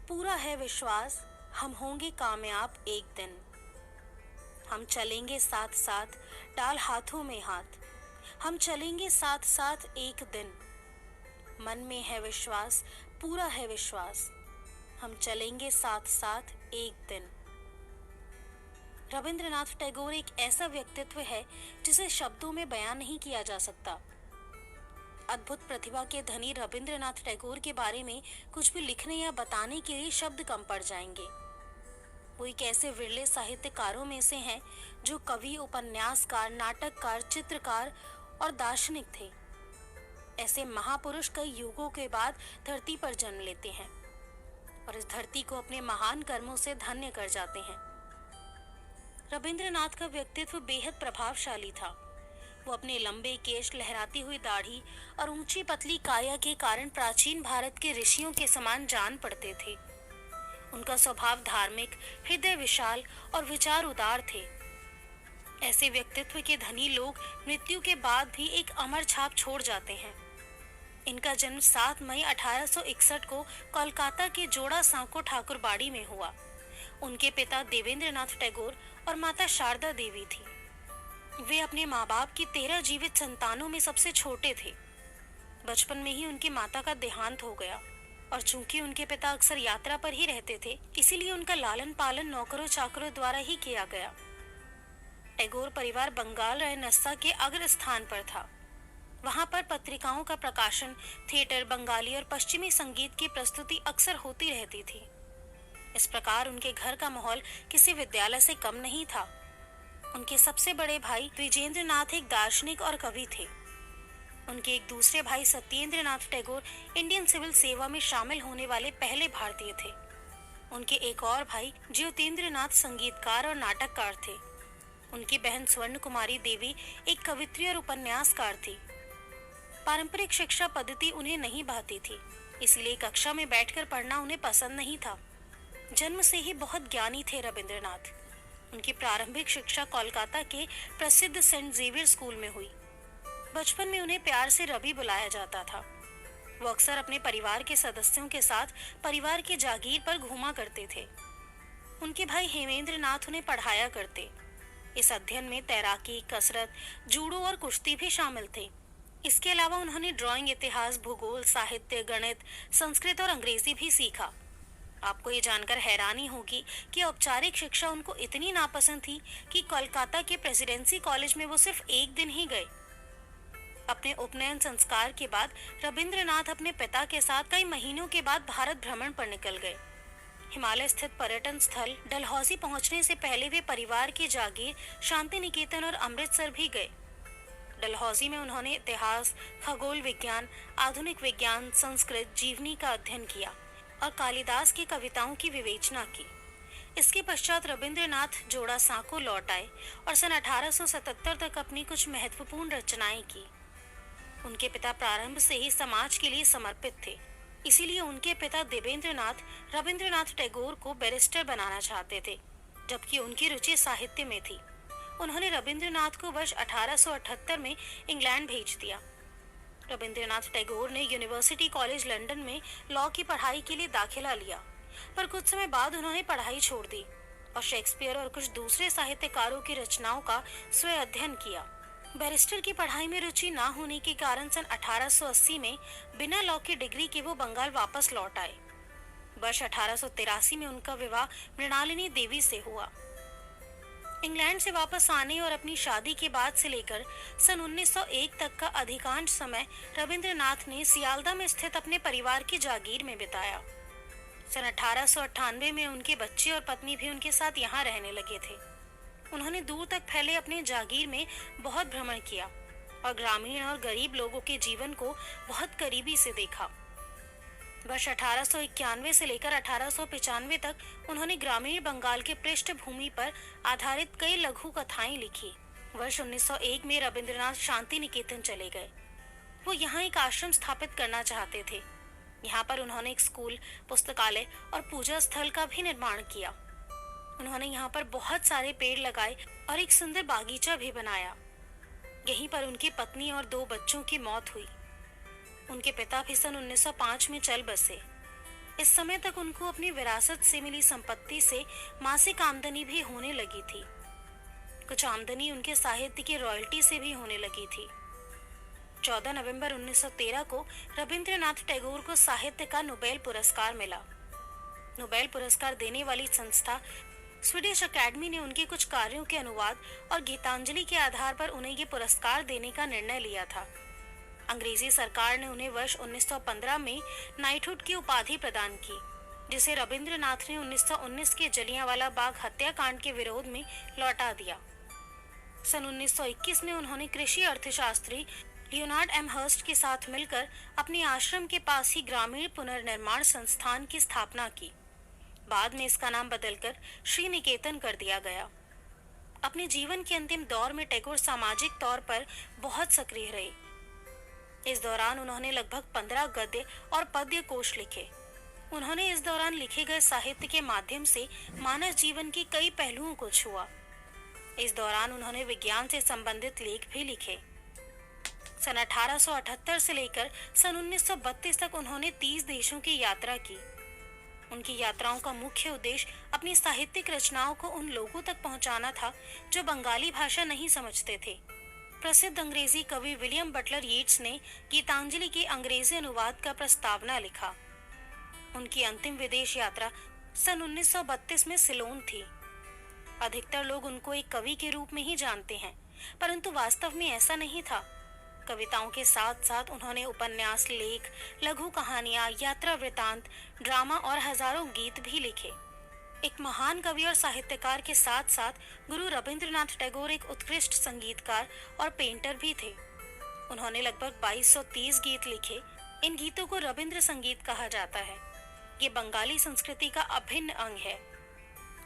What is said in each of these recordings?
पूरा है विश्वास, हम होंगे कामयाब एक दिन। हम चलेंगे साथ साथ, डाल हाथों में हाथ। हम चलेंगे साथ साथ एक दिन। मन में है विश्वास, पूरा है विश्वास, हम चलेंगे साथ साथ एक दिन। रविंद्रनाथ टैगोर एक ऐसा व्यक्तित्व है जिसे शब्दों में बयान नहीं किया जा सकता। अद्भुत प्रतिभा के धनी रविंद्रनाथ टैगोर के बारे में कुछ भी लिखने या बताने के लिए शब्द कम पड़ जाएंगे। वो एक ऐसे विरले साहित्यकारों में से हैं जो कवि, उपन्यासकार, नाटककार, चित्रकार और दार्शनिक थे। ऐसे महापुरुष कई युगों के बाद धरती पर जन्म लेते हैं और इस धरती को अपने महान कर्मों से धन्य कर जाते हैं। रविंद्रनाथ का व्यक्तित्व बेहद प्रभावशाली था। वो अपने लंबे केश, लहराती हुई दाढ़ी और ऊंची पतली काया के कारण प्राचीन भारत के ऋषियों के समान जान पड़ते थे। उनका स्वभाव धार्मिक, हृदय विशाल और विचार उदार थे। ऐसे व्यक्तित्व के धनी लोग मृत्यु के बाद भी एक अमर छाप छोड़ जाते हैं। इनका जन्म 7 मई 1861 को कोलकाता के जोड़ा सांको ठाकुरबाड़ी में हुआ। उनके पिता देवेंद्रनाथ टैगोर और माता शारदा देवी थी। वे अपने माँ बाप की 13 जीवित संतानों में सबसे छोटे थे। बचपन में ही उनकी माता का देहांत हो गया और चूंकि उनके पिता अक्सर यात्रा पर ही रहते थे, इसीलिए उनका लालन पालन नौकरों चाकरों द्वारा ही किया गया। टैगोर परिवार बंगाल रहे नस्सा के अग्र स्थान पर था। वहां पर पत्रिकाओं का प्रकाशन, थिएटर, बंगाली और पश्चिमी संगीत की प्रस्तुति अक्सर होती रहती थी। इस प्रकार उनके घर का माहौल किसी विद्यालय से कम नहीं था। उनके सबसे बड़े भाई द्विजेंद्रनाथ एक दार्शनिक और कवि थे। उनके एक दूसरे भाई सत्येंद्रनाथ टैगोर इंडियन सिविल सेवा में शामिल होने वाले पहले भारतीय थे। उनके एक और भाई ज्योतिन्द्रनाथ संगीतकार और नाटककार थे। उनकी बहन स्वर्ण कुमारी देवी एक कवित्री और उपन्यासकार थी। पारंपरिक शिक्षा पद्धति उन्हें नहीं भाती थी, इसलिए कक्षा में बैठकर पढ़ना उन्हें पसंद नहीं था। जन्म से ही बहुत ज्ञानी थे रविंद्रनाथ। उनकी प्रारंभिक शिक्षा कोलकाता के प्रसिद्ध सेंट जेवियर स्कूल में हुई। बचपन में उन्हें प्यार से रवि बुलाया जाता था। वो अक्सर अपने परिवार के सदस्यों के साथ परिवार की जागीर पर घूमा करते थे। उनके भाई हेमेंद्र नाथ उन्हें पढ़ाया करते। इस अध्ययन में तैराकी, कसरत, जूडो और कुश्ती भी शामिल थे। इसके अलावा उन्होंने ड्राइंग, इतिहास, भूगोल, साहित्य, गणित, संस्कृत और अंग्रेजी भी सीखा। आपको ये जानकर हैरानी होगी कि औपचारिक शिक्षा उनको इतनी नापसंद थी कि कोलकाता के प्रेसिडेंसी कॉलेज में वो सिर्फ एक दिन ही गए। अपने उपनयन संस्कार के बाद रविंद्रनाथ अपने पिता के साथ कई महीनों के बाद भारत भ्रमण पर निकल गए। हिमालय स्थित पर्यटन स्थल डलहौजी पहुंचने से पहले वे परिवार की जागीर शांति निकेतन और अमृतसर भी गए। डलहौजी में उन्होंने इतिहास, खगोल विज्ञान, आधुनिक विज्ञान, संस्कृत, जीवनी का अध्ययन किया और कालिदास की कविताओं की विवेचना की। इसके पश्चात रविंद्रनाथ जोड़ा सांको लौट आए और सन 1877 तक अपनी कुछ महत्वपूर्ण रचनाएं की। उनके पिता प्रारंभ से ही समाज के लिए समर्पित थे, इसीलिए उनके पिता देवेंद्रनाथ रविंद्रनाथ टैगोर को बैरिस्टर बनाना चाहते थे, जबकि उनकी रुचि साहित्य में थी। उन्होंने रविंद्रनाथ को वर्ष 1878 में इंग्लैंड भेज दिया। रविंद्रनाथ टैगोर ने यूनिवर्सिटी कॉलेज लंदन में लॉ की पढ़ाई के लिए दाखिला लिया, पर कुछ समय बाद उन्होंने पढ़ाई छोड़ दी और शेक्सपियर और कुछ दूसरे साहित्यकारों की रचनाओं का स्वयं अध्ययन किया। बैरिस्टर की पढ़ाई में रुचि न होने के कारण सन 1880 में बिना लॉ की डिग्री के वो बंगाल वापस लौट आए। वर्ष 1883 में उनका विवाह मृणालिनी देवी से हुआ। इंग्लैंड से वापस आने और अपनी शादी के बाद से लेकर सन 1901 तक का अधिकांश समय रविंद्रनाथ ने सियालदा में स्थित अपने परिवार की जागीर में बिताया। सन 1898 में उनके बच्चे और पत्नी भी उनके साथ यहाँ रहने लगे थे। उन्होंने दूर तक फैले अपने जागीर में बहुत भ्रमण किया और ग्रामीण और गरीब लोगों के जीवन को बहुत करीबी से देखा। वर्ष 1891 से लेकर 1895 तक उन्होंने ग्रामीण बंगाल के पृष्ठभूमि पर आधारित कई लघु कथाएं लिखी। वर्ष 1901 में रविंद्रनाथ शांति निकेतन चले गए। वो यहाँ एक आश्रम स्थापित करना चाहते थे। यहाँ पर उन्होंने एक स्कूल, पुस्तकालय और पूजा स्थल का भी निर्माण किया। उन्होंने यहाँ पर बहुत सारे पेड़ लगाए और एक सुंदर बागीचा भी बनाया। यहीं पर उनकी पत्नी और 2 बच्चों की मौत हुई। उनके पिता भी सन 1905 में चल बसे। इस समय तक उनको अपनी विरासत से मिली संपत्ति से मासिक आमदनी भी होने लगी थी। कुछ आमदनी उनके साहित्य की रॉयल्टी से भी होने लगी थी। 14 नवंबर 1913 को रविंद्रनाथ टैगोर को साहित्य का नोबेल पुरस्कार मिला। नोबेल पुरस्कार देने वाली संस्था स्वीडिश अकेडमी ने उनके कुछ कार्यों के अनुवाद और गीतांजलि के आधार पर उन्हें ये पुरस्कार देने का निर्णय लिया था। अंग्रेजी सरकार ने उन्हें वर्ष 1915 में नाइटहुड की उपाधि प्रदान की, जिसे रविंद्रनाथ ने 1919 के जलियांवाला बाग हत्याकांड के विरोध में लौटा दिया। सन 1921 में उन्होंने कृषि अर्थशास्त्री लियोनार्ड एम हर्स्ट के साथ मिलकर अपने आश्रम के पास ही ग्रामीण पुनर्निर्माण संस्थान की स्थापना की। बाद में इसका नाम बदलकर श्री निकेतन कर दिया गया। अपने जीवन के अंतिम दौर में टैगोर सामाजिक तौर पर बहुत सक्रिय रहे। इस दौरान उन्होंने लगभग 15 गद्य और पद्य कोश लिखे। उन्होंने इस दौरान लिखे गए साहित्य के माध्यम से मानव जीवन के कई पहलुओं को छुआ। इस दौरान उन्होंने विज्ञान से संबंधित लेख भी लिखे। सन 1878 से लेकर सन 1932 तक उन्होंने 30 देशों की यात्रा की। उनकी यात्राओं का मुख्य उद्देश्य अपनी साहित्यिक रचनाओं को उन लोगों तक पहुंचाना था जो बंगाली भाषा नहीं समझते थे। प्रसिद्ध अंग्रेजी कवि विलियम बटलर येट्स ने गीतांजलि के अंग्रेजी अनुवाद का प्रस्तावना लिखा। उनकी अंतिम विदेश यात्रा सन 1932 में सिलोन थी। अधिकतर लोग उनको एक कवि के रूप में ही जानते हैं, परंतु वास्तव में ऐसा नहीं था। कविताओं के साथ साथ उन्होंने उपन्यास, लेख, लघु कहानियां, यात्रा वृतांत, ड्रामा और हजारों गीत भी लिखे। एक महान कवि और साहित्यकार के साथ साथ गुरु रविंद्रनाथ टैगोर एक उत्कृष्ट संगीतकार और पेंटर भी थे। उन्होंने लगभग 2230 गीत लिखे। इन गीतों को रविंद्र संगीत कहा जाता है। ये बंगाली संस्कृति का अभिन्न अंग है।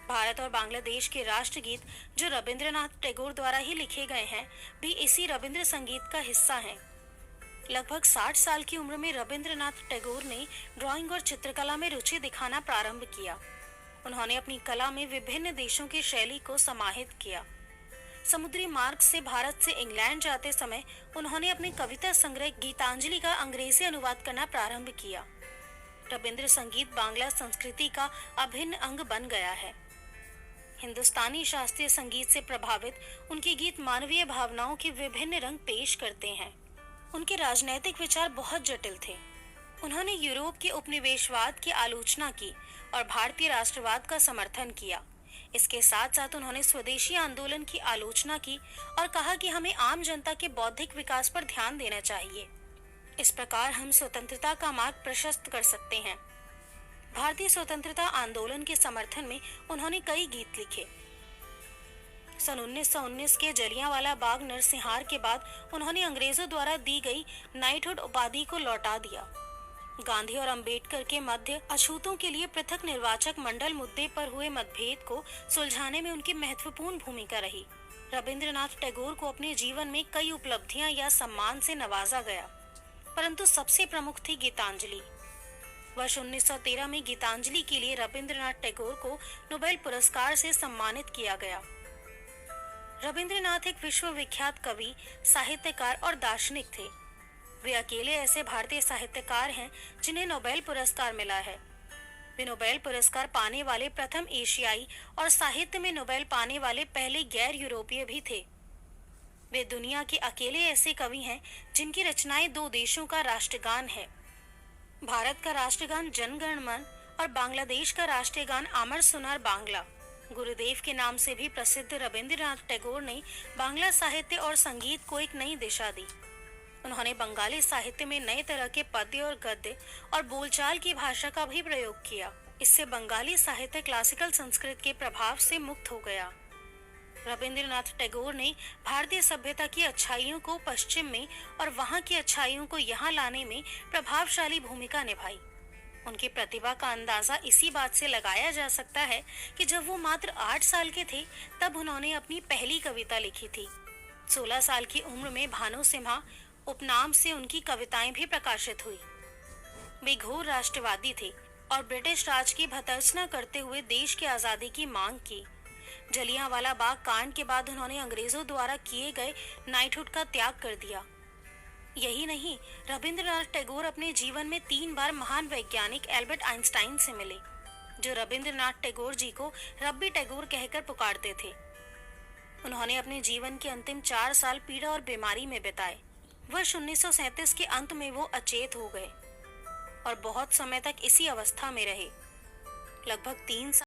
भारत और बांग्लादेश के राष्ट्रगीत जो रविंद्रनाथ टैगोर द्वारा ही लिखे गए हैं, भी इसी रविंद्र संगीत का हिस्सा हैं। लगभग 60 साल की उम्र में रविंद्रनाथ टैगोर ने ड्राइंग और चित्रकला में रुचि दिखाना प्रारंभ किया। उन्होंने अपनी कला में विभिन्न देशों की शैली को समाहित किया। समुद्री मार्ग से भारत से इंग्लैंड जाते समय उन्होंने अपने कविता संग्रह गीतांजलि का अंग्रेजी अनुवाद करना प्रारंभ किया। रविंद्र संगीत बांग्ला संस्कृति का अभिन्न अंग बन गया है। हिंदुस्तानी शास्त्रीय संगीत से प्रभावित उनके गीत मानवीय भावनाओं के विभिन्न रंग पेश करते हैं। उनके राजनैतिक विचार बहुत जटिल थे। उन्होंने यूरोप के उपनिवेशवाद की आलोचना की और भारतीय राष्ट्रवाद का समर्थन किया। इसके साथ साथ उन्होंने स्वदेशी आंदोलन की आलोचना की और कहा कि हमें आम जनता के बौद्धिक विकास पर ध्यान देना चाहिए। इस प्रकार हम स्वतंत्रता का मार्ग प्रशस्त कर सकते हैं। भारतीय स्वतंत्रता आंदोलन के समर्थन में उन्होंने कई गीत लिखे। सन 1919 के जलियांवाला बाग नरसंहार के बाद उन्होंने अंग्रेजों द्वारा दी गई नाइटहुड उपाधि को लौटा दिया। गांधी और अंबेडकर के मध्य अछूतों के लिए पृथक निर्वाचक मंडल मुद्दे पर हुए मतभेद को सुलझाने में उनकी महत्वपूर्ण भूमिका रही। रविंद्रनाथ टैगोर को अपने जीवन में कई उपलब्धियां या सम्मान से नवाजा गया, परंतु सबसे प्रमुख थी गीतांजलि। वर्ष 1913 में गीतांजलि के लिए रविंद्रनाथ टैगोर को नोबेल पुरस्कार से सम्मानित किया गया। रविंद्रनाथ एक विश्वविख्यात कवि, साहित्यकार और दार्शनिक थे। वे अकेले ऐसे भारतीय साहित्यकार हैं जिन्हें नोबेल पुरस्कार मिला है। वे नोबेल पुरस्कार पाने वाले प्रथम एशियाई और साहित्य में नोबेल पाने वाले पहले गैर यूरोपीय भी थे। वे दुनिया के अकेले ऐसे कवि हैं जिनकी रचनाएं दो देशों का राष्ट्रगान है। भारत का राष्ट्रगान जन गण मन और बांग्लादेश का राष्ट्रीय गान अमर सुनार बांग्ला। गुरुदेव के नाम से भी प्रसिद्ध रविंद्रनाथ टैगोर ने बांग्ला साहित्य और संगीत को एक नई दिशा दी। उन्होंने बंगाली साहित्य में नए तरह के पद्य और गद्य और बोलचाल की भाषा का भी प्रयोग किया। इससे बंगाली साहित्य क्लासिकल संस्कृत के प्रभाव से मुक्त हो गया। रविंद्रनाथ टैगोर ने भारतीय सभ्यता की अच्छाइयों को पश्चिम में और वहां की अच्छाइयों को यहाँ लाने में प्रभावशाली भूमिका निभाई। उनकी प्रतिभा का अंदाजा इसी बात से लगाया जा सकता है कि जब वो मात्र 8 साल के थे तब उन्होंने अपनी पहली कविता लिखी थी। 16 साल की उम्र में भानु सिम्हा उपनाम से उनकी कविताएं भी प्रकाशित हुई। वे घोर राष्ट्रवादी थे और ब्रिटिश राज की भर्त्सना करते हुए देश की आजादी की मांग की। जलियांवाला बाग कांड के बाद उन्होंने अंग्रेजों द्वारा किए गए नाइटहुड का त्याग कर दिया। यही नहीं, रविंद्रनाथ टैगोर अपने जीवन में 3 बार महान वैज्ञानिक एल्बर्ट आइंस्टाइन से मिले, जो रविंद्रनाथ टैगोर जी को रब्बी टैगोर कहकर पुकारते थे। उन्होंने अपने जीवन के अंतिम 4 साल पीड़ा और बीमारी में बिताए। वर्ष 1937 के अंत में वो अचेत हो गए और बहुत समय तक इसी अवस्था में रहे। लगभग 3 साल